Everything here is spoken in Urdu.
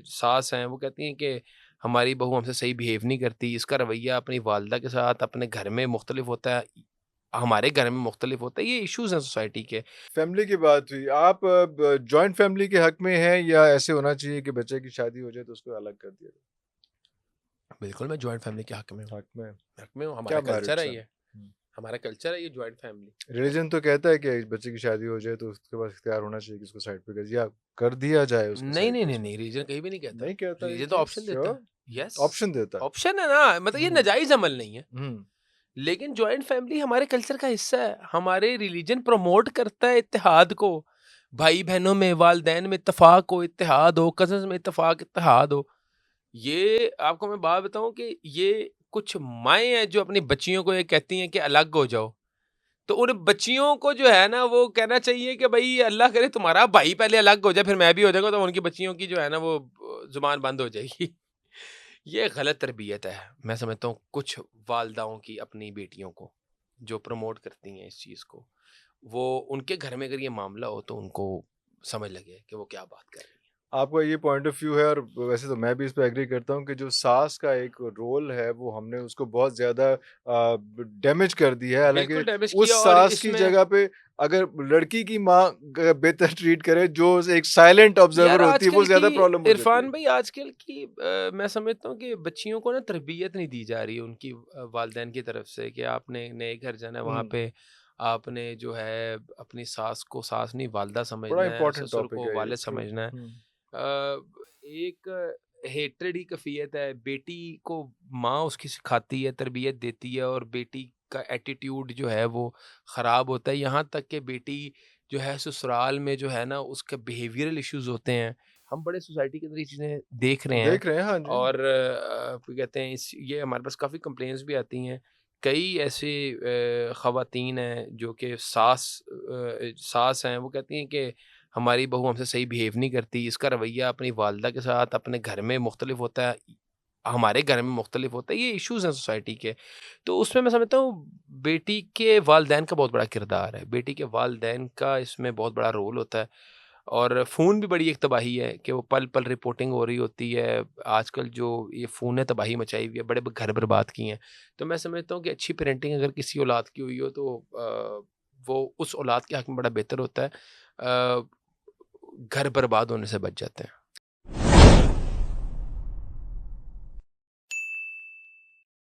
ساس ہیں وہ کہتی ہیں کہ ہماری بہو ہم سے صحیح بیہیو نہیں کرتی، اس کا رویہ اپنی والدہ کے ساتھ اپنے گھر میں مختلف ہوتا ہے، ہمارے گھر میں مختلف ہوتا ہے. یہ ایشوز ہیں سوسائٹی کے. فیملی کی بات ہوئی، آپ جوائنٹ فیملی کے حق میں ہیں یا ایسے ہونا چاہیے کہ بچے کی شادی ہو جائے تو اس کو الگ کر دیا جائے؟ بالکل میں جوائنٹ فیملی کے حق میں ہوں. حق میں حق میں ہوں. کیا ہمارا کلچر میرٹس ہے ہیں؟ یہ. ہمارا کلچر ہے یہ جوائنٹ فیملی. ریلیجن تو کہتا ہے کہ بچے کی شادی ہو جائے تو اس کے پاس اختیار ہونا چاہیے کہ اس کو سائڈ پہ کر یا کر دیا جائے اس کو نہیں سائڈ نہیں پہ. نہیں نہیں، ریلیجن کہیں بھی نہیں کہتا. نہیں کہتا یہ ریلیجن تو چیز، آپشن دیتا شیور ہے. یس آپشن دیتا آپشن ہے نا، مطلب یہ ہے. ناجائز عمل نہیں ہے. ہوں لیکن جوائنٹ فیملی ہمارے کلچر کا حصہ ہے. ہمارے ریلیجن پروموٹ کرتا ہے اتحاد کو، بھائی بہنوں میں، والدین میں اتفاق ہو، اتحاد ہو، کزنز میں اتحاد ہو. یہ آپ کو میں بات بتاؤں کہ یہ کچھ مائیں ہیں جو اپنی بچیوں کو یہ کہتی ہیں کہ الگ ہو جاؤ، تو ان بچیوں کو جو ہے نا وہ کہنا چاہیے کہ بھائی اللہ کرے تمہارا بھائی پہلے الگ ہو جائے پھر میں بھی ہو جاؤں گا، تو ان کی بچیوں کی جو ہے نا وہ زبان بند ہو جائے گی. یہ غلط تربیت ہے میں سمجھتا ہوں کچھ والداؤں کی اپنی بیٹیوں کو جو پروموٹ کرتی ہیں اس چیز کو. وہ ان کے گھر میں اگر یہ معاملہ ہو تو ان کو سمجھ لگے کہ وہ کیا بات کر رہی ہیں. آپ کا یہ پوائنٹ آف ویو ہے، اور ویسے تو میں بھی اس پہ ایگری کرتا ہوں کہ جو ساس کا ایک رول ہے وہ ہم نے اس کو بہت زیادہ ڈیمیج کر دیا ہے. حالانکہ بالکل ڈیمیج اس کیا. اور ساس اس کی میں جگہ پہ اگر لڑکی کی ماں بہتر ٹریٹ کرے، جو ایک سائلنٹ یار آبزرور ہوتی آج ہے، وہ کل زیادہ کی پرابلم ہو جاتی ہے. عرفان بھائی آج کل کی میں سمجھتا ہوں کہ بچیوں کو نا تربیت نہیں دی جا رہی ان کی والدین کی طرف سے کہ آپ نے نئے گھر جانا ہے وہاں پہ آپ نے جو ہے اپنی ساس کو ساس نہیں والدہ بڑا سمجھنا ہے، امپورٹنٹ سسر ٹاپک کو ہے یہ. والد ٹرو. سمجھنا ہے. ایک ہیٹریڈ ہی کفیت ہے. بیٹی کو ماں اس کی سکھاتی ہے، تربیت دیتی ہے، اور بیٹی کا ایٹیٹیوڈ جو ہے وہ خراب ہوتا ہے. یہاں تک کہ بیٹی جو ہے سسرال میں جو ہے نا اس کے بیہیویئرل ایشوز ہوتے ہیں. ہم بڑے سوسائٹی کے اندر یہ چیزیں دیکھ رہے ہیں. دیکھ رہے ہیں، ہاں جی. اور کہتے ہیں یہ ہمارے پاس کافی کمپلینس بھی آتی ہیں. کئی ایسے خواتین ہیں جو کہ ساس ہیں وہ کہتی ہیں کہ ہماری بہو ہم سے صحیح بیہیو نہیں کرتی، اس کا رویہ اپنی والدہ کے ساتھ اپنے گھر میں مختلف ہوتا ہے، ہمارے گھر میں مختلف ہوتا ہے. یہ ایشوز ہیں سوسائٹی کے. تو اس میں سمجھتا ہوں بیٹی کے والدین کا بہت بڑا کردار ہے. بیٹی کے والدین کا اس میں بہت بڑا رول ہوتا ہے. اور فون بھی بڑی ایک تباہی ہے کہ وہ پل پل رپورٹنگ ہو رہی ہوتی ہے. آج کل جو یہ فون نے تباہی مچائی ہوئی ہے، بڑے گھر برباد کی ہیں. تو میں سمجھتا ہوں کہ اچھی پیرنٹنگ اگر کسی اولاد کی ہوئی ہو تو وہ اس اولاد کے حق میں بڑا بہتر ہوتا ہے. گھر برباد ہونے سے بچ جاتے ہیں.